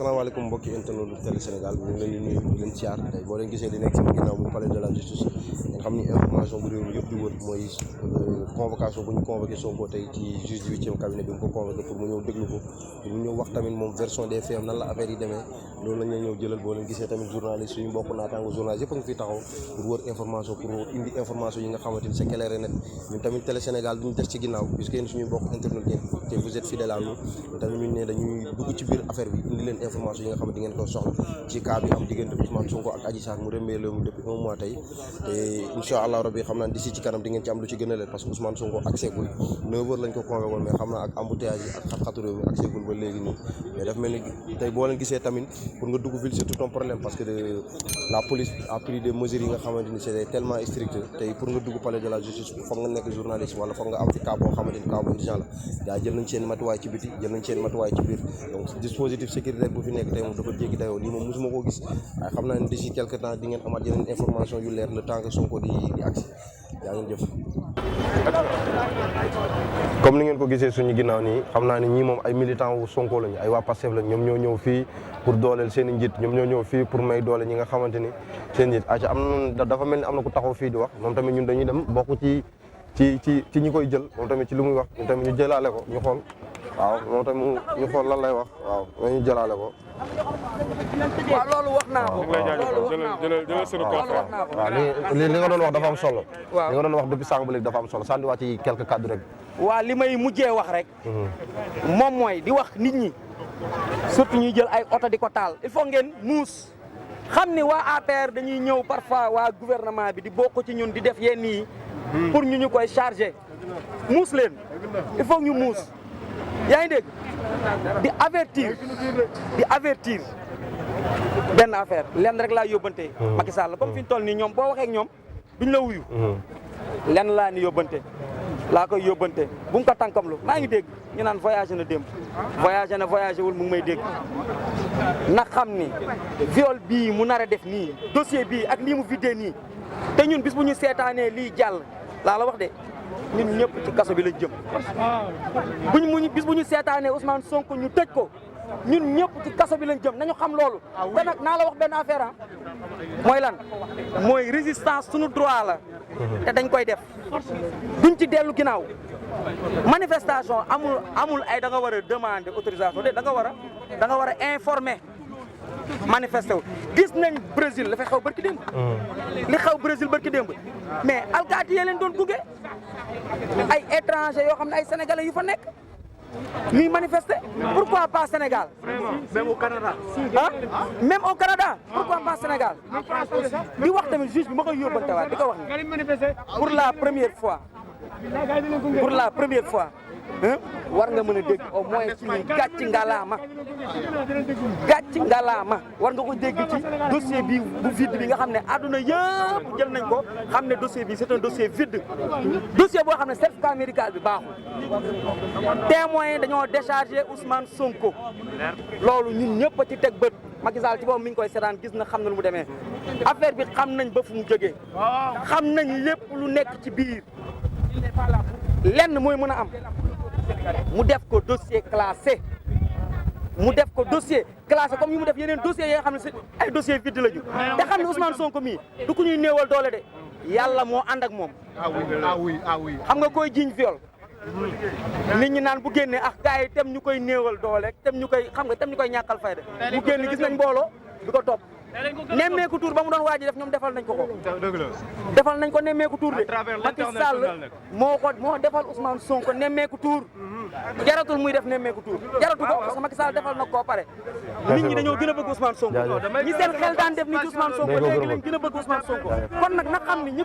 asalaamaaleykum mbokki internet Télé Sénégal ñu ngi leen di nuyu di leen siyaar tey boo leen gisee di nekk sama ginnaaw mu palais de la justice nga xam ni information bu réew mi yëpp di wër mooy convocation bu ñu convoqué Sonko tey ci juge du 8e cabinet bi mu ko convoqué pour mu ñëw déglu ko pour mu ñëw wax tamit moom version des faits nan la affaire yi demee loolu lañ leen ñëw jëlal boo leen gisee tamit journaliste suñu mbokk naataango journaliste yëpp a ngi fi taxaw pour wër information pour indi information yi nga xamante ni c'est clair et net ñun tamit Télé Sénégal duñu des ci ginnaaw puisque yéen suñuy mbokk internet ngeen te vous êtes fidèles à nous tamit ñun ne dañuy dugg ci biir affaire bi indi leen information yi nga xamante di ngeen ko soxla ci cas bi am diggante Ousmane Sonko ak Adji Sarr mu rembee mu depuis 1 mois tey te incha allah rabbi xam naa d'ici ci kanam di ngeen ci am lu ci gën a leer parce que Ousmane Sonko accès gul 9h lañ ko convoqué woon mais xam naa ak embouteillage yi ak xat-xatu réew mi accès gul ba léegi nii mais daf mel ni tey boo leen gisee tamit pour nga dugg ville c'est tout un problème parce que la police a pris des mesures yi nga xamante ni c'est tellement strict tey pour nga dugg palais de la justice foog nga nekk journaliste wala foog nga am fi cas boo xamante ni cas bu urgent la gaa jël nañ seen matuwaay ci biti jël nañ seen matuwaay ci biir donc dispositif sécuritaire bu fi nekk tey moom dafa jéggi dayoo lii moom mosuma koo gis waaye xam naa ne d'ici quelque temps di ngeen amaat yeneen information yu leer le temps que Sonko di agsi yaa ngeen jëf comme ni ngeen ko gisee suñu ginnaaw nii xam naa ne ñii moom ay militants wu Sonko lañu ay waa Pastef lañ ñoom ñoo ñëw fii pour dooleel seen i njiit ñoom ñoo ñëw fii pour may doole ñi nga xamante ni seen njiit aca am na dafa mel ni am na ku taxaw fii di wax moom tamit ñun dañuy dem bokk ci ñi koy jël moom tamit ci li muy wax ñun tamit ñu jëlaale ko ñu xool waaw moom tamit ñu xool lan lay wax waaw ñu jëlaale ko waaw loolu wax naa ko jëlal sunu conférence waaw li nga doon wax dafa am solo li nga doon wax depuis sànq ba léegi dafa am solo sànni wax ci quelques cadres rek waaw li may mujjee wax rek moom mooy di wax nit ñi surtout ñuy jël ay oto di ko taal il faut ngeen muus xam ni waa APR dañuy ñëw parfois waa gouvernement bi di bokk ci ñun di def yenn yi pour ñu koy chargé muus leen il faut ñu muus yaa ngi dégg di avertir benn affaire lenn rek laa yóbbante Macky Sall comme fi ñu toll nii ñoom boo waxee ak ñoom duñ la wuyu lenn laa ni yóbbante laa koy yóbbante bu mu ko tànkamlu maa ngi dégg ñu naan voyagé na démb voyagé wul mu ngi may dégg na xam ni viol bii mu nar a def nii dossier bii ak lii mu vidé nii te ñun bis bu ñu seetaanee lii jàll laa la wax de ñun ñëpp ci kaso bi lañ jëm bis bu ñu seetaanee Ousmane Sonko ñu tëj ko ñun ñëpp ci kaso bi lañ jëm nañu xam loolu te nag naa la wax benn affaire mooy lan mooy résistance suñu droit la te dañ koy def duñ ci dellu ginnaaw manifestation amul ay da nga war a demander autorisation de da nga war a informer manifesté wu gis nañ Brésil la fay xew barki démb li xew Brésil barki démb mais alkaati yee leen doon gunge ay étrangers yoo xam ne ay sénégalais yu fa nekk ñuy manifester pourquoi pas Sénégal même au Canada même au Canada pourquoi pas Sénégal di wax tamit juge bi ma koy yóbbante waat di ko wax ni pour la première fois war nga mën a dégg au moins ci ni gàcci ngalaama war nga ko dégg ci dossier bi bu vide bi nga xam ne àdduna yëpp jël nañ ko xam ne dossier bi c'est un dossier vide dossier boo xam ne certificat médical bi baaxul témoin dañoo décharger Ousmane Sonko loolu ñun ñëpp a ci teg bët Macky Sall ci boobu mi ngi koy seetaan gis na xam na lu mu demee affaire bi xam nañ ba fu mu jógee xam nañ lépp lu nekk ci biir lenn mooy mën a am mu def ko dossier classé comme yi mu def yeneen dossiers yi nga xam ne c'est ay dossier vide la ñu te xam ne Ousmane Sonko mii du ku ñuy néewal doole de yàlla moo ànd ak moom xam nga koy jiiñ viol nit ñi naan bu génnee ak gars yi tem ñu koy néewal doole tem ñu koy ñàkkal fayda bu génn gis nañ mbooloo di ko topp nemmeeku tour ba mu doon waaji def ñoom defal nañ ko defal nañ ko nemmeeku tour de Macky Sall moo defal Ousmane Sonko nemmeeku tour jaratul muy def nemmeeku tour jaratu ko parce que Macky Sall defal na ko pare nit ñi dañoo gën a bëgg Ousmane Sonko ñi seen xel daan def ni ci Ousmane Sonko léegi lañ gën a bëgg Ousmane Sonko kon nag na xam ni ñi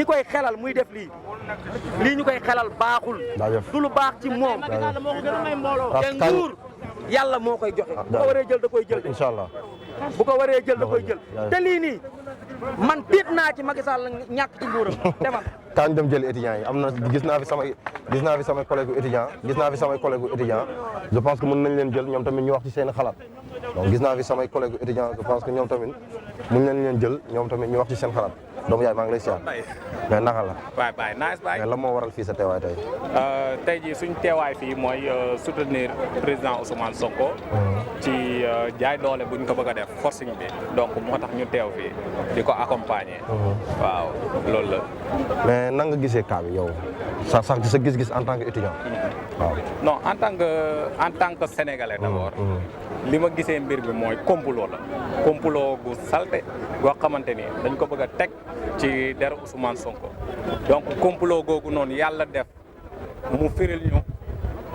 koy xelal muy def lii ñu koy xelal baaxul du lu baax ci moom te nguur yàlla moo koy joxe bu ko waree jël da koy jël de inshallah bu ko waree jël da koy jël te lii nii man tiit naa ci Macky Sall ñàkk ci nguuram demal kañ dem jël étudiants yi am na gis naa fi samay collègues étudiants je pense que mën nañ leen jël ñoom tamit ñu wax ci seen xalaat donc gis naa fi samay collègues étudiants je pense que ñoom tamit mën nañ leen jël ñoom tamit ñu wax ci seen xalaat doomu yaay maa ngi lay siyaar. mais naka la. waay nice baay. mais lan moo waral fii sa teewaay tey. tey jii suñ teewaay fii mooy soutenir président Ousmane Sonko. ci jaay doole buñ ko bëgg a def forcing bi donc moo tax ñu teew fii di ko accompagner. waaw loolu la. mais nan nga gisee cas bi yow sax ci sa gis-gis en tant que étudiant. waaw non en tant que sénégalais d'abord. li ma gisee mbir bi mooy complot la complot gu salte goo xamante ni dañ ko bëgg a teg ci der Ousmane Sonko donc complot googu noonu yàlla def mu firil ñu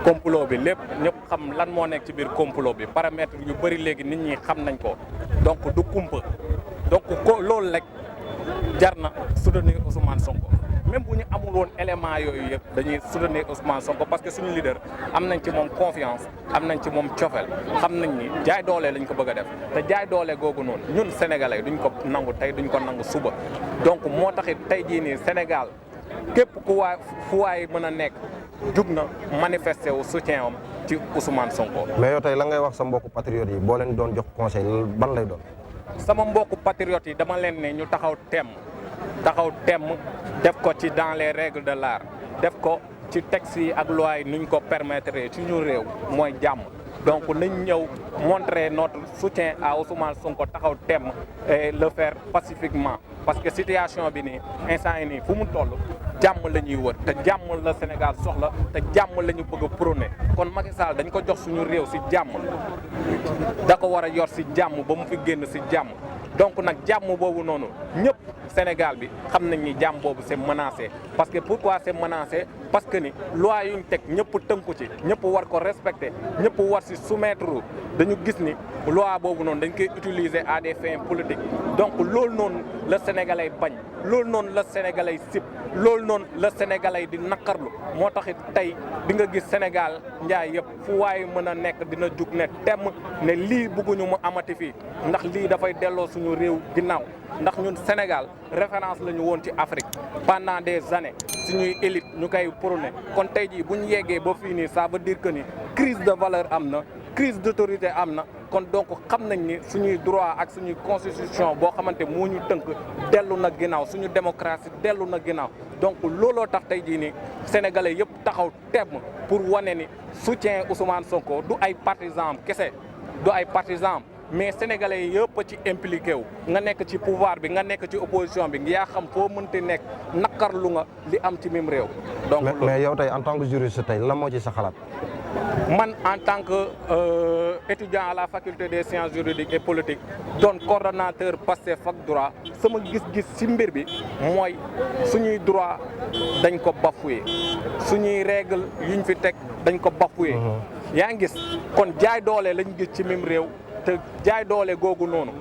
complot bi lépp ñëpp xam lan moo nekk ci biir complot bi paramètres yu bëri léegi nit ñi xam nañ ko donc du kumpa donc loolu rek jar na soutenir Ousmane Sonko même bu ñu amul woon élément yooyu yëpp dañuy soutenir Ousmane Sonko parce que suñu leader am nañ ci moom confiance am nañ ci moom cofeel xam nañ ni jaay doole lañ ko bëgg a def te jaay doole googu noonu ñun sénégalais duñ ko nangu tey duñ ko nangu suba donc moo taxit tey jii nii Sénégal képp fu waay mën a nekk jug na manifester wu soutien am ci Ousmane Sonko. mais yow tey la ngay wax sa mbokku patriotes yi boo leen doon jox conseil ban lay doon. sama mbokku patriotes yi dama leen ne ñu taxaw temm def ko ci dans les règles de l'art def ko ci textes yi ak loi yi nuñ ko permettre ci ñu réew mooy jàmm donc nañ ñëw montrer notre soutien à Ousmane Sonko taxaw temm et le faire pacifiquement parce que situation bi nii instant yi nii fu mu toll jàmm la ñuy wër te jàmm la Sénégal soxla te jàmm la ñu bëgg a prôné kon Macky Sall dañ ko jox suñu réew si jàmm da ko war a yor si jàmm ba mu fi génn si jàmm donc nag jàmm boobu noonu ñëpp Sénégal bi xam nañ ni jàmm boobu c'est menacé parce que pourquoi c'est menacé parce que ni loi yuñ teg ñëpp tënku ci ñëpp war ko respecter ñëpp war si soumettre dañu gis ni loi boobu noonu dañ koy utiliser à des fins politiques donc loolu noonu la sénégalais bañ loolu noonu la sénégalais sib loolu noonu la sénégalais di naqarlu moo taxit tey di nga gis Sénégal njaay yëpp fu waaye mën a nekk dina jug ne temm ne lii bëgguñu mu amati fii ndax lii dafay delloo suñu réew ginnaaw ndax ñun Sénégal référence la ñu woon ci Afrique pendant des années suñuy élite ñu koy prôné kon tey jii bu ñu yeggee ba fii nii ça veut dire que ni crise de valeur am na crise d'autorité am na kon donc xam nañ ni suñuy droit ak suñuy constitution boo xamante moo ñu tënk dellu na ginnaaw suñu démocratie dellu na ginnaaw donc looloo tax tey jii nii sénégalais yëpp taxaw temm pour wane ni soutien Ousmane Sonko du ay partisans kese du ay partisans mais sénégalais yëpp ci impliqué wu nga nekk ci pouvoir bi nga nekk ci opposition bi yaa xam foo mënti nekk naqarlu nga li am ci mim réew. donc mais yow tey en tant que juriste tey lan moo ci sa xalaat. man en tant que étudiant à la faculté des sciences juridiques et politiques doon coordonnateur Pastef ak droit sama gis-gis ci mbir bi mooy suñuy droit dañ ko bafoué suñuy règle yuñ fi teg dañ ko bafoué. yaa ngi gis kon jaay doole lañ gis ci mim réew. te jaay doole googu noonu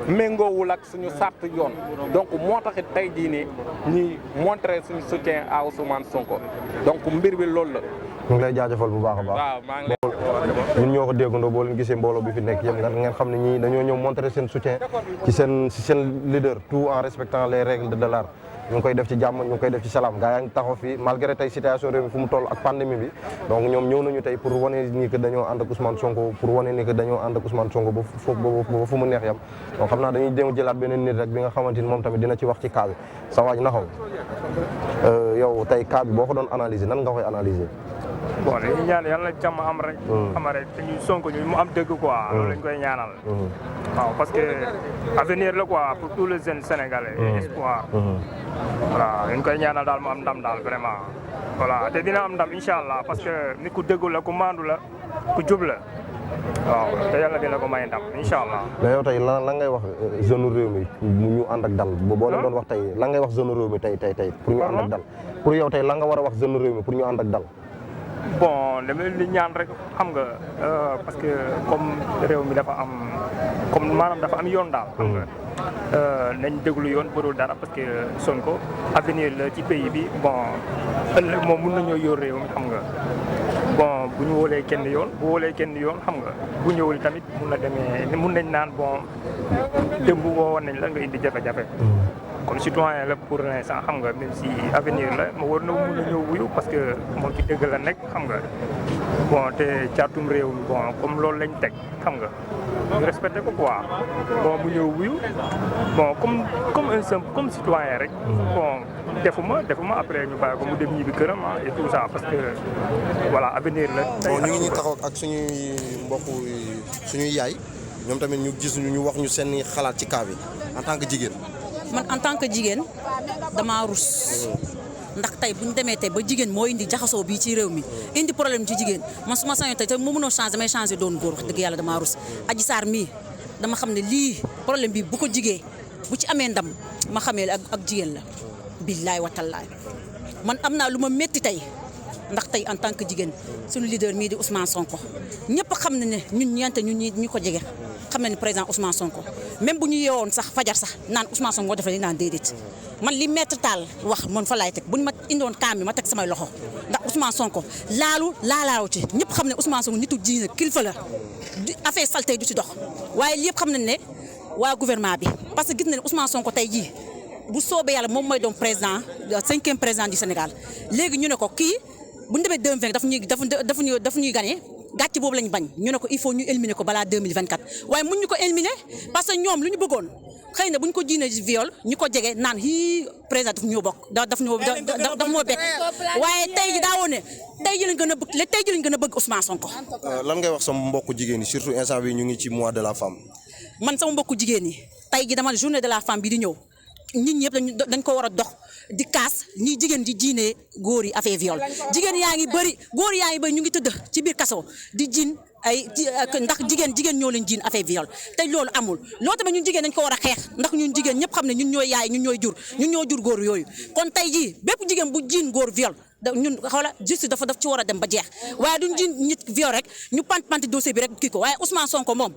méngoowul ak suñu sart yoon donc moo taxit tey jii nii ñuy montrer suñu soutien à Ousmane Sonko donc mbir bi loolu la. ñu ngi lay jaajëfal bu baax a baax. waaw maa ngi lay. ñun ñoo ko déggandoo boo leen gisee mbooloo bi fi nekk yëpp ngeen xam ne ñii dañoo ñëw montrer seen soutien ci seen leader tout en respectant les règles de l'art. ñu ngi koy def ci jàmm ñu ngi koy def ci salaam gaa yaa ngi taxaw fii malgré tey situation réew mi fu mu toll ak pandémie bi donc ñoom ñëw nañu tey pour wane ni que dañoo ànd ak Ousmane Sonko pour wane ni que dañoo ànd ak Ousmane Sonko ba fu mu neex yam donc xam naa dañuy dem jëlaat beneen nit rek bi nga xamante ni moom tamit dina ci wax ci cas bi sa waaj naxaw yow tey cas bi boo ko doon analyser nan nga koy analyser. bon dañuy ñaan yàlla jàmm am rek. xam rek te ñu Sonko ñu mu am dëgg quoi. loolu lañ koy ñaanal. waaw parce que avenir la quoi pour tous les jeunes sénégalais. espoir. voilà ñu koy ñaanal daal mu am ndam daal vraiment. voilà te dina am ndam incha allah parce que nit ku dëggu la ku maandu la ku jub la waaw te yàlla dina ko may ndam incha allah. mais yow tey lan ngay wax jeune réew mi ñu ànd ak dal boo leen doon wax tey lan ngay wax jeune réew mi tey pour ñu ànd ak dal pour yow tey lan nga war a wax jeune réew mi pour ñu ànd ak dal. bon dama leen di ñaan rek xam nga parce que comme réew mi dafa am comme maanaam dafa am yoon daal. xam nga nañ déglu yoon budul dara parce que Sonko avenir la ci pays bi bon ëllëg moom mun nañoo yor réew mi xam nga bon bu ñu wóolee kenn yoon bu wóolee kenn yoon xam nga bu ñëwul tamit mun na demee mun nañ naan bon démb woo nañ la nga indi jafe-jafe. comme citoyen la pour l'instant xam nga même si avenir la ma war na mun a ñëw wuyu parce que moom ci dëgg la nekk xam nga bon te caatum réew mi bon comme loolu lañ teg xam nga ñu respecté ko quoi bon mu ñëw wuyu bon comme citoyen rek bon defuma après ñu bàyyi ko mu dem ñibbi këram et tout ça parce que voilà avenir la. bon ñu ngi ñuy taxaw ak suñuy mbokk suñuy yaay ñoom tamit ñu gis ñu wax ñu seen xalaat ci cas bi en tant que jigéen. man en tant que jigéen damaa rus ndax tey bu ñu demee tey ba jigéen moo indi jaxasoo bii ci réew mi indi problème ci jigéen man su ma sañoon tey te mu mënoo changé damay changé doon góor wax dëgg yàlla damaa rus. Adji Sarr mii dama xam ne lii problème bi bu ko jigee bu ci amee ndam ma xamee ak jigéen la billaay watallaay man am naa lu ma métti tey ndax tey en tant que jigéen suñu leader mii di Ousmane Sonko ñëpp xam na ne ñun ñeente ñun ñi ko jege xam na ne président Ousmane Sonko même bu ñu yeewoon sax fajar sax naan Ousmane Sonko moo defee li naan déedéet man li maître Tall wax man fa laay teg buñ ma indoon kaam bi ma teg samay loxo ndax Ousmane Sonko laalaaw ci ñëpp xam ne Ousmane Sonko nitu diine kilifa la affaire salté du ci dox waaye li yëpp xam nañ ne waa gouvernement bi parce que gis na ne Ousmane Sonko tey jii bu soobee yàlla moom mooy doon président 5e président du Sénégal léegi ñu ne ko kii bu ñu demee 2020 daf ñuy gagné gàcc boobu lañ bañ ñu ne ko il faut ñu éliminer ko balaa 2024 waaye mun ñu ko éliminer parce que ñoom lu ñu bëggoon xëy na bu ñu ko jiinee viol ñu ko jege naan hi président daf ñoo bokk daf moo bekk waaye tey ji daa woon ne tey ji lañ gën a bëgg Ousmane Sonko. lan ngay wax sama mbokku jigéen ñi surtout instant bi ñu ngi ci mois de la femme. man sama mbokku jigéen ñi tey ji dama journée de la femme bi di ñëw nit ñi yëpp dañ ko war a dox di kaas ñi jigéen di jiinee góor yi affaire viol jigéen yaa ngi bëri góor yaa ngi bëri ñu ngi tëdd ci biir kaso di jiin ndax jigéen ñoo leen jiin affaire viol te loolu amul loolu tamit ñun jigéen dañ ko war a xeex ndax ñun jigéen ñëpp xam ne ñun ñooy yaay ñun ñoo jur góor yooyu kon tey jii bépp jigéen bu jiin góor viol ñun xoola justice daf ci war a dem ba jeex waaye duñ jiin nit viol rek ñu pant dossier bi rek kii ko waaye Ousmane Sonko moom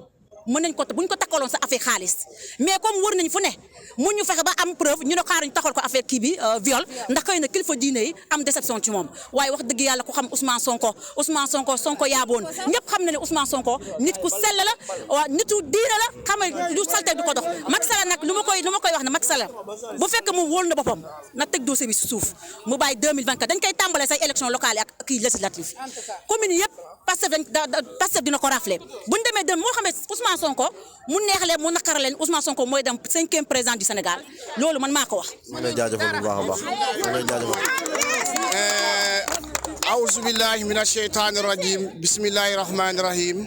mën nañ ko buñ ko takkaloon sa affaire xaalis mais comme wër nañ fu ne mun ñu fexe ba am preuve ñu ne xaar ñu taxal ko affaire kii bi viol ndax xëy na kilifa diine yi am déception ci moom waaye wax dëgg yàlla ku xam Ousmane Sonko yaaboon ñëpp xam na ne Ousmane Sonko nit ku sell la waa nitu diine la xam nga lu salte du ko dox Macky Sall nag lu ma koy wax ne Macky Sall bu fekk mu wóol na boppam na teg dossier bi si suuf mu bàyyi 2024 dañ koy tàmbalee say élection locale yi ak kii législative commune yëpp Pastef dina ko raflé buñ demee dem moo xamee Ousmane Sonko mu neex leen mu naqar leen Ousmane Sonko mooy dem 5e président du Sénégal loolu man maa ko wax. ñu lay jaajëfal bu baax a baax ñu lay jaajëfal. A'uuzu billahi mina shaytaani rajiim bismillahi rahmaani rahiim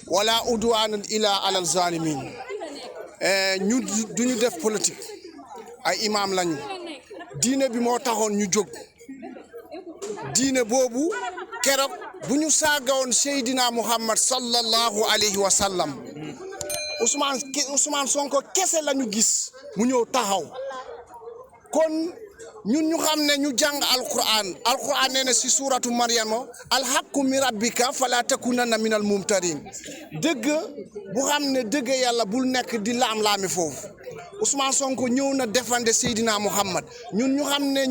wala udwaana illa alal zalimin ñu duñu def politique ay imam lañu diine bi moo taxoon ñu jóg diine boobu keroog bu ñu saagawoon Seydina Muhammad sallallahu alayhi wa sallam Ousmane Sonko kese la ñu gis mu ñëw taxaw kon ñun ñu xam ne ñu jàng alquran nee na si suuratu Maryama alhaqqu min rabbika fala takunanna minal mumtarin dëgg bu xam ne dëgg yàlla bul nekk di laam-laami foofu Ousmane Sonko ñëw na défendre Seydina Muhammad ñun xam ne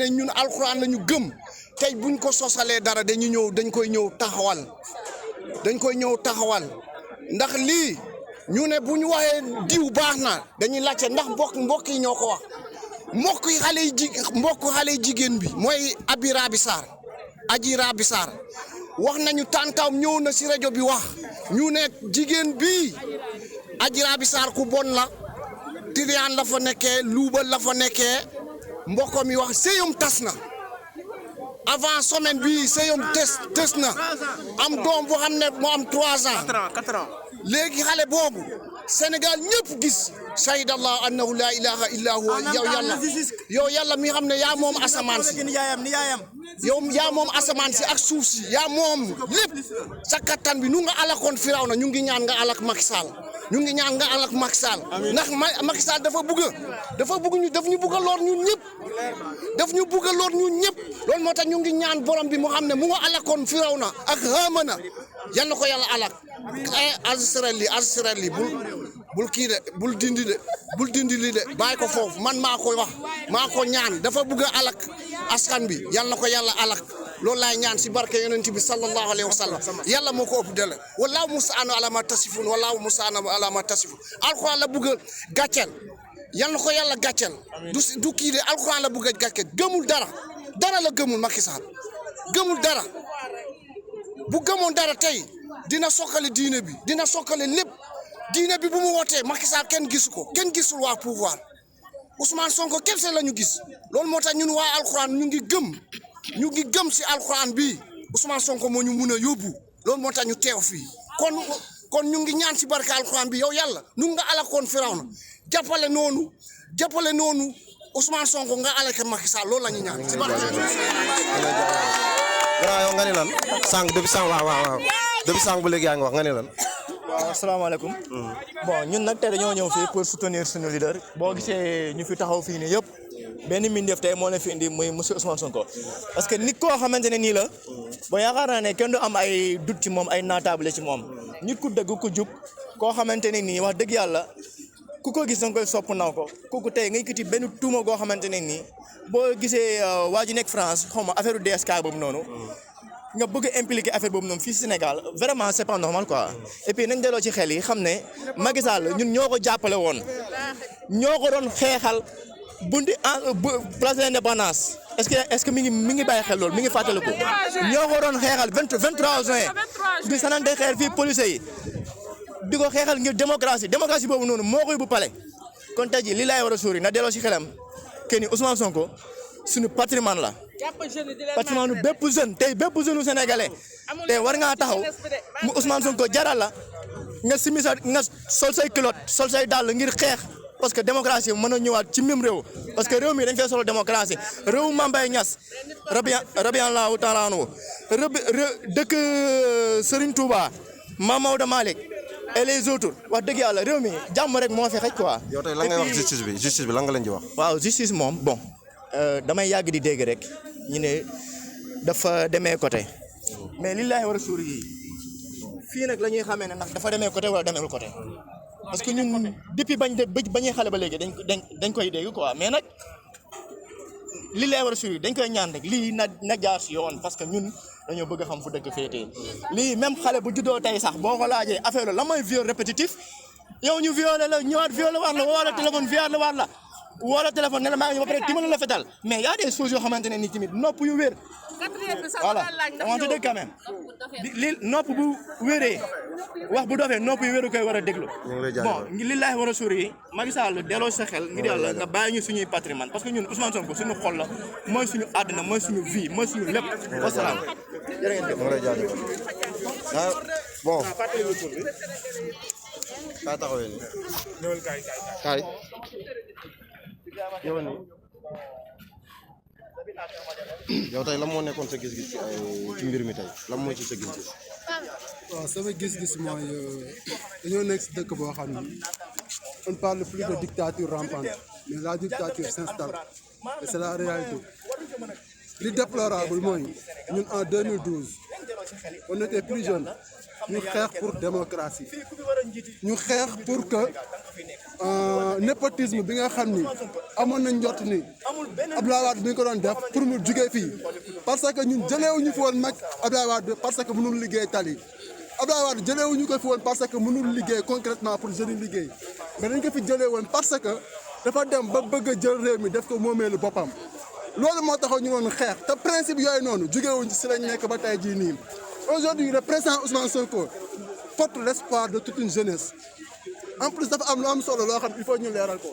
ñun alquran la ñu gëm tey buñ ko sosalee dara dañ koy ñëw taxawal ndax lii ñu ne bu ñu waxee diw baax na dañuy laajte ndax mbokk yi ñoo ko wax mbokk xale jigéen bi mooy Adji Raby Sarr wax nañu tàntaam ñëw na si rajo bi wax ñu ne jigéen bi Adji Raby Sarr ku bon la tiriyaan la fa nekkee luubal la fa nekkee mbokk mi wax sëyam tas na avant semaine bi sëyam tës na am doom boo xam ne moo am 3 ans 4 ans léegi xale boobu Sénégal ñëpp gis shahidallahu annahu la ilaha illa huwa yow yàlla mi xam ne yaa moom asamaan si yow yaa moom asamaan si ak suuf si yaa moom lépp sa kattan bi nu nga alakoon Firawna ñu ngi ñaan nga alak Macky Sall ndax Macky Sall dafa ñu bëgg a lor ñun ñëpp loolu moo tax ñu ngi ñaan borom bi mu xam ne mu nga alakoon Firawna ak Haamana yal na ko yàlla alak Azraël bul kii de bul dindi li de bàyyi ko foofu man maa ko ñaan dafa bëgg a alak askan bi yal na ko yàlla alak loolu laay ñaan si barke yonent bi sallallahu alayhi wa sallam yàlla moo ko ëpp dele wallaahu musta'aanu alaa maa tasifun alxuraan la bëgg a gàcceel yal na ko yàlla gàcceel du kii de alxuraan la bëgg a gàcceel gëmul dara la gëmul Macky Sall gëmul dara bu gëmoon dara tey dina sokkale diine bi dina sokkale lépp diine bi bu mu wootee Macky Sall kenn gisu ko kenn gisul waa pouvoir Ousmane Sonko kese la ñu gis loolu moo tax ñun waa alxuraan ñu ngi gëm si alxuraan bi Ousmane Sonko moo ñu mun a yóbbu loolu moo tax ñu teew fii kon ñu ngi ñaan si barke alxuraan bi yow yàlla nu nga alakoon Firawna jàppale noonu Ousmane Sonko nga alake Macky Sall loolu la ñu ñaan si barke yow nga ne lan sànq depuis sànq waaw depuis sànq ba léegi yaa ngi wax nga ne lan. waaw asalaamaaleykum. bon ñun nag tey dañoo ñëw fii pour soutenir suñu leader boo gisee ñu fi taxaw fii nii yëpp benn mbindeef tey moo leen fi indi muy monsieur Ousmane Sonko parce que nit koo xamante ne nii la bon yaakaar naa ne kenn du am ay doute ci moom ay naataable ci moom nit ku dëgg ku jub koo xamante ne nii wax dëgg yàlla ku ko gis danga koy sopp naw ko kooku tey nga yëkkati benn tuuma goo xamante ne nii boo gisee waa ji nekk France xaw ma affaire DSK boobu noonu. nga bëgg a impliquer affaire boobu noonu fii Sénégal vraiment c'est pas normal quoi et puis nañ delloo ci xel yi xam ne Macky Sall ñun ñoo ko jàppale woon ñoo ko doon xeexal bundi place de l'indépendance est-ce que mi ngi bàyyi xel loolu mi ngi fàttali ko ñoo ko doon xeexal 23 juin di sanante xeer fii police yi di ko xeexal ngir démocratie boobu noonu moo koy bu pale kon tey jii li laay war a suuri na delloo ci xelam que ni Ousmane Sonko suñu patrimoine la patrimoine bépp jeune tey bépp jeune sénégalais tey war ngaa taxaw mu Ousmane Sonko jaral la nga simi nga sol say culotte sol say dàll ngir xeex parce que démocratie mën a ñëwaat ci même réew parce que réew mi dañ fee solo démocratie réew Mame Mbaye Niass rabiyallahu taala anhu dëkk Serigne Touba Mame Maodo Malick et les autres wax dëgg yàlla réew mi jàmm rek moo fi xëj quoi. yow tey lan ngay wax justice bi lan nga leen di wax. waaw justice moom bon damay yàgg di dégg rek ñu ne dafa demee côté mais li laay war a suur yi fii nag la ñuy xamee ne ndax dafa demee côté wala demeewul côté parce que ñun depuis bañuy xale ba léegi dañ koy dégg quoi mais nag li laay war a suur yi dañ koy ñaan rek lii na jaar si yoon parce que ñun dañoo bëgg a xam fu dëkk féetee lii même xale bu juddoo tey sax boo ko laajee affaire la mooy viol répétitif yow ñu violé la ñëwaat violé waat la woo la téléphone violé waat la woo la téléphone ne la maa ngi ba pare timala la fetal mais y a des choses yoo xamante ne nii tamit nopp yu wér voilà on te dégg quand même li nopp bu wéree wax bu dofee nopp yu wéru koy war a déglu bon li laay war a suur yi Macky Sall delloo sa xel ngir yàlla nga bàyyi ñu suñuy patrimoine parce que ñun Ousmane Sonko suñu xol la mooy suñu àdduna mooy suñu vie mooy suñu lépp wasalaam bon kaa taxawee ni kaay yow tey lan moo nekkoon sa gis-gis ci mbir mi tey lan moo ci sa gis-gis. waaw sama gis-gis mooy dañoo nekk si dëkk boo xam ni on parle plus de dictature rampante mais la dictature s'installe et c'est la réalité li déplorable mooy ñun en 2012 on était plus jeunes ñu xeex pour démocratie ñu xeex pour que népotisme bi nga xam ni amoon nañ njort ni Abdoulaye Wade bi nga ko doon def pour mu jugee fii parce que ñun jëleewuñu fi woon mag Abdoulaye Wade parce que mënul liggéey tali Abdoulaye Wade jëleewuñu ko fi woon parce que mënul liggéey concrètement pour jeunes yi liggéey mais dañ ko fi jëlee woon parce que dafa dem ba bëgg a jël réew mi def ko moomeelu boppam loolu moo taxoon ñu woon xeex te principe yooyu noonu jugewuñ si lañ nekk ba tey jii nii aujourd'hui le président Ousmane Sonko porte l'espoir de toute une jeunesse en plus dafa am lu am solo loo xam il faut ñu leeral ko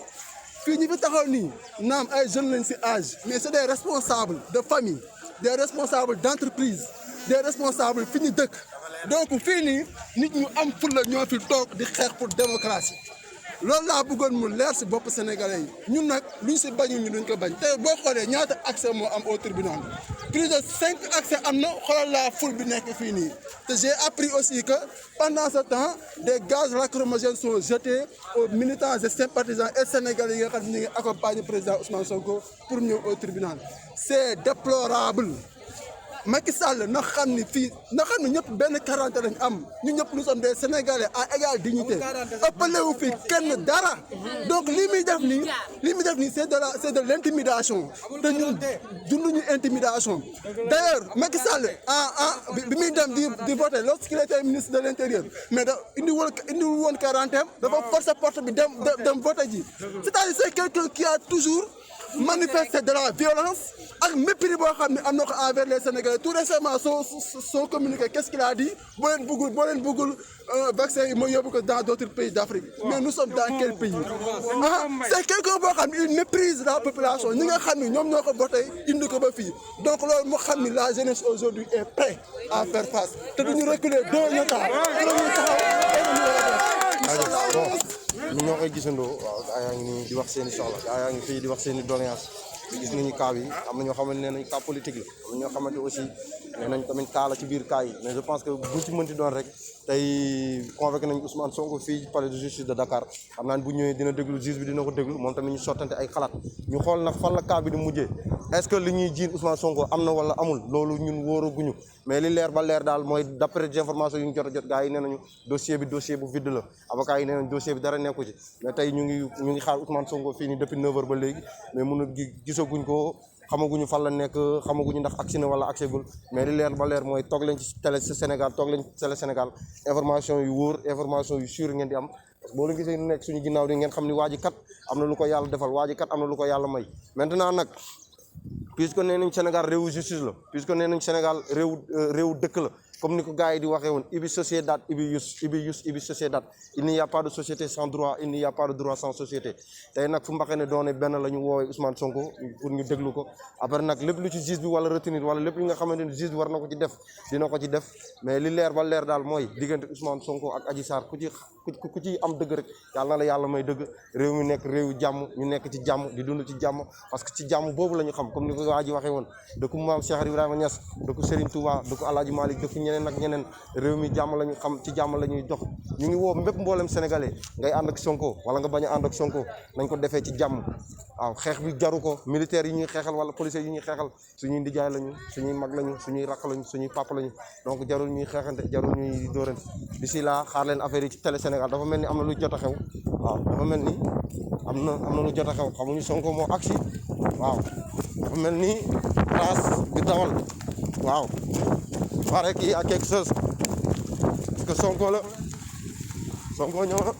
fii ñi fi taxaw nii naam ay jeunes lañ si âge mais c'est des responsables de famille des responsables d'entreprise des responsables fi ñu dëkk donc fii nii nit ñu am fulla ñoo fi toog di xeex pour démocratie loolu laa bëggoon mu leer si bopp sénégalais yi ñun nag luñ si bañu ñu duñ ko bañ tey boo xoolee ñaata accès moo am au tribunal plus de 5 accès am na xoolal la foule bi nekk fii nii te j'ai appris aussi que pendant ce temps des gaz lacrymogènes sont jetés aux militants et sympathisants et sénégalais yi nga xam ne ñu ngi accompagner président Ousmane Sonko pour ñëw au tribunal c'est déplorable Macky Sall na xam ni fii na xam ni ñëpp benn quarante lañ am ñu ñëpp nous sommes des Sénégalais à égale dignité ëppalewu fi kenn dara donc li muy def nii c'est de l'intimidation te ñun dunduñu intimidation d'ailleurs Macky Sall bi muy dem di voter lorsqu'il était ministre de l'intérieur mais da indiwul woon quarantaine dafa forcer porte bi dem voter ji c'est-à-dire c'est quelqu'un qui a toujours manifester de la violence ak mépris boo xam ne am na ko envers les Sénégalais tout récemment son communiqué qu'est-ce qu'il a dit boo leen bëggul vaccin yi ma yóbbu ko dans d'autres pays d'Afrique mais nous sommes dans quel pays c'est quelqu'un boo xam ne il méprise la population ñi nga xam ne ñoom ñoo ko voté indi ko ba fii donc loolu moo xam ne la jeunesse aujourd'hui est prête à faire face te duñu reculer doo ñu ñu ñoo koy gisandoo waaw gaa yaa ngi nii di wax seen i soxla gaa yaa ngi fii di wax seen i doléance gis nañu cas bi am na ñoo xamante ne nañ cas politique la am na ñoo xamante aussi nee nañ tamit cas la ci biir cas yi mais je pense que buñ ci mënti doon rek tey convoqué nañ Ousmane Sonko fii palais de justice de Dakar xam naa ne bu ñëwee dina déglu juge bi dina ko déglu moom tamit ñu sottante ay xalaat ñu xool nag fan la cas bi di mujjee est-ce que li ñuy jiin Ousmane Sonko am na wala amul loolu ñun wóoraguñu mais li leer ba leer daal mooy d'après des informations yu ñu jot a jot gars yi nee nañu dossier bu vide la avocat yi nee nañ dossier bi dara nekku ci mais tey ñu ngi xaar Ousmane Sonko fii nii depuis 9h ba léegi mais gisaguñ ko xamaguñu fan la nekk xamaguñu ndax agsi na wala agsegul mais li leer ba leer mooy toog leen ci télé Sénégal information yu wóor information yu sûr ngeen di am parce que boo leen gisee nekk suñu ginnaaw di ngeen xam ni waa ji kat am na lu ko yàlla defal waa ji kat am na lu ko yàlla may maintenant nag puisque nee nañ Sénégal réewu justice la puisque nee nañ Sénégal réewu dëkk la comme ni ko gars yi di waxee woon ibi sociedad ibi sociedad il n'y a pas de société sans droit il n'y a pas de droit sans société tey nag fu mbaxee ne doone benn la ñu woowee Ousmane Sonko pour ñu déglu ko après nag lépp lu ci juge bi wala retenir wala lépp li nga xamante ni juge bi war na ko ci def dina ko ci def mais li leer ba leer daal mooy diggante Ousmane Sonko ak Adji Sarr ku ci am dëgg rek yàlla na la yàlla may dëgg réew mi nekk réewu jàmm ñu nekk ci jàmm di dund ci jàmm parce que ci jàmm boobu la ñu xam comme ni ko waa ji waxee woon dëkku maam Cheikh Ibrahima Niass dëkku Serigne Touba dëkku Alaaji Malick dëkku ñeneen ak ñeneen réew mi jàmm la ñu xam ci jàmm la ñuy dox ñu ngi woo mbépp mboolem sénégalais ngay ànd ak Sonko wala nga bañ a ànd ak Sonko nañ ko defee ci jàmm waaw xeex bi jaru ko militaires yi ñuy xeexal wala policiers yi ñuy xeexal suñuy ndijaay lañu suñuy mag lañu suñuy rakk lañu suñuy papa lañu donc jarul ñuy xeexante jarul ñuy dóorante d'ici là xaar leen affaire yi ci télé Sénégal dafa mel ni am na lu jot a xew waaw dafa mel ni am na lu jot a xew xamuñu Sonko moo agsi waaw dafa mel ni place bi dawal waaw pare qu'il y a quelque chose parce que Sonko la Sonko ñëw na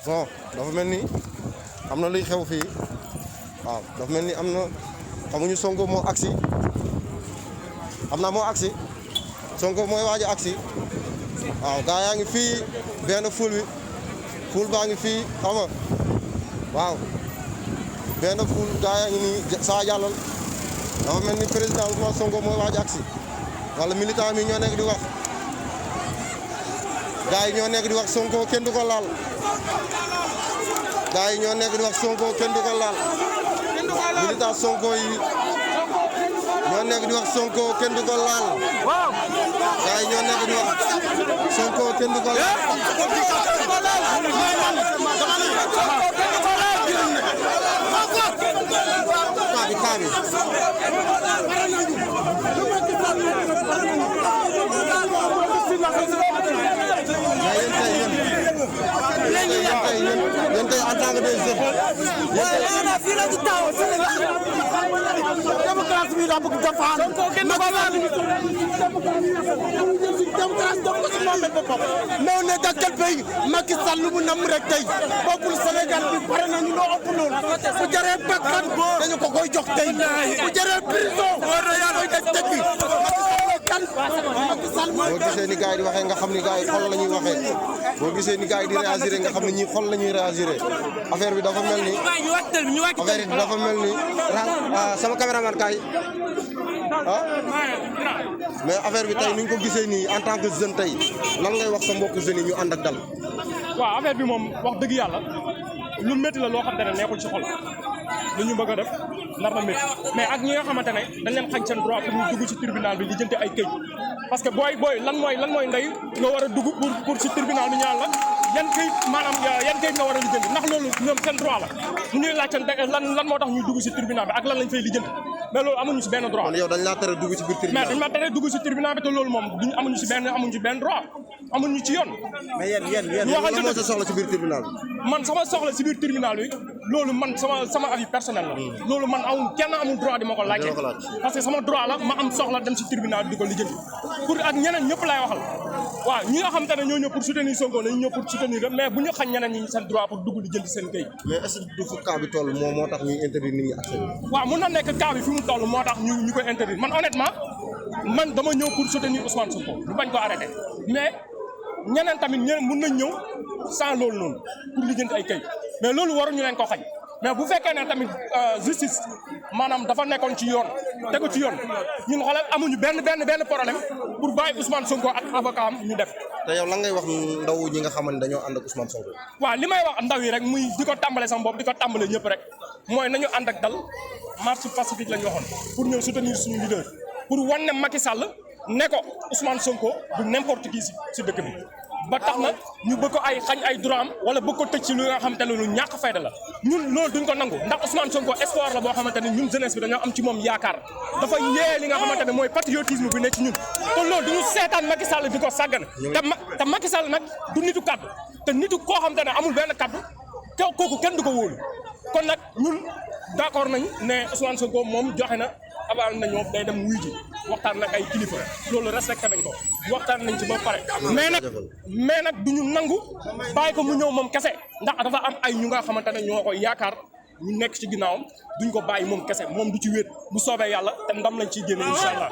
bon dafa mel ni am na luy xew fii waaw dafa mel ni am na xamuñu Sonko moo agsi xam naa moo agsi Sonko mooy waaj a agsi waaw gaa yaa ngi fii benn ful baa ngi fii xam nga waaw benn ful gaa yaa ngi nii saa jàllal dafa mel ni président Ousmane Sonko mooy waaj a agsi wala militant mi ñoo nekk di wax gaa yi ñoo nekk di wax Sonko kenn du ko laal gaa yi ñoo nekk di wax Sonko kenn du ko laal militant Sonko yi ñoo nekk di wax Sonko kenn du ko laal gaa yi ñoo nekk di wax Sonko kenn du ko laal kaabi yéen tey en tant que des jeunes. fii la ñu taw démocratie bi la bëgg défendre. mais on est dans quel pays Macky Sall lu mu nam rek tey bokkul Sénégal bi pare nañu loo ëpp loolu bu jëree bakkan dañu ko koy jox tey bu jëree prison koy def tëj bi. boo gisee ni gars yi di waxee nga xam ni gars yi xol la ñuy waxee boo gisee ni gars yi di réagir nga xam ne ñii xol la ñuy réagir affaire bi dafa mel ni affaire bi dafa mel ni sama caméraman kaay ah mais affaire bi tey ni ñu ko gisee nii en tant que jeune tey lan ngay wax sa mbokk jeunes yi ñu ànd ak dal. waaw affaire bi moom wax dëgg yàlla lu métti la loo xam te ne neexul ci xol lu ñu bëgg a def nar na métti mais ak ñi nga xamante ne dañ leen xañ seen droit pour ñu dugg ci tribunal bi lijjanti ay këyit parce que booy lan mooy ndey nga war a dugg pour ci tribunal bi ñaan la yan këyit maanaam yan këyit nga war a lijjanti ndax loolu ñoom seen droit la ñu ñuy laajte lan moo tax ñuy dugg ci tribunal bi ak lan lañ fay lijjanti mais loolu amuñu ci benn droit. kon yow dañ laa tere dugg ci biir tribunal mais dañ ma tere dugg ci tribunal bi te loolu moom duñ amuñu ci benn droit amuñu ci yoon. mais yéen lan moo sa soxla ci biir tribunal bi. man sama soxla ci biir tribunal bi loolu man sama avis personnel la. loolu man kenn amul droit di ma ko laajte. parce que sama droit la ma am soxla dem ci tribunal di ko lijjanti pour ak ñeneen ñëpp laay waxal waaw ñi nga xam te ne ñoo ñëw pour soutenir Sonko nañu ñëw pour soutenir mais bu ñu xañ ñeneen ñi seen droit pour dugg lijjanti seen kayit. mais est-ce que du fu cas bi toll moo tax ñuy interdire nit ñi accès bi. waaw mun na nekk cas bi fi mu toll moo tax ñu koy interdire man honnêtement man dama ñëw pour soutenir Ousmane Sonko ñu bañ ko arrêté mais ñeneen tamit mun nañ ñëw sans loolu noonu pour lijjanti ay kayit mais loolu waruñu leen ko xañ mais bu fekkee ne tamit justice maanaam dafa nekkoon ci yoon tegu ci yoon ñun xoolal amuñu benn problème pour bàyyi Ousmane Sonko ak avocat am ñu def. te yow lan ngay wax ndaw ñi nga xamante ne dañoo ànd ak Ousmane Sonko. waaw li may wax ndaw yi rek muy di ko tàmbale sama bopp di ko tàmbale ñëpp rek mooy nañu ànd ak dal marche pacifique la ñu waxoon pour ñëw soutenir suñu leader pour wan ne Macky Sall ne ko Ousmane Sonko du n'importe qui si dëkk bi. ba tax na ñu bëgg ko xañ ay droit am wala bëgg ko tëj ci lu nga xamante ne lu ñàkk fayda la ñun loolu duñ ko nangu ndax Ousmane Sonko espoir la boo xamante ne ñun jeunesse bi dañoo am ci moom yaakaar dafa yee li nga xamante ne mooy patriotisme bi ne ci ñun te loolu duñu seetaan Macky Sall di ko sàggane te Macky Sall nag du nitu kaddu te nitu koo xamante ne amul benn kaddu kooku kenn du ko wóolu kon nag ñun d'accord nañ ne Ousmane Sonko moom joxe na abal na ñoom day dem wuy ji waxtaan nag ay kilifa loolu respecté nañ ko waxtaan nañ ci ba pare mais nag duñu nangu bàyyi ko mu ñëw moom kese ndax dafa am ay ñu nga xamante ne ñoo koy yaakaar ñu nekk ci ginnaawam duñ ko bàyyi moom kese moom du ci wéet bu soobee yàlla te ndam lañ ciy génne incha allah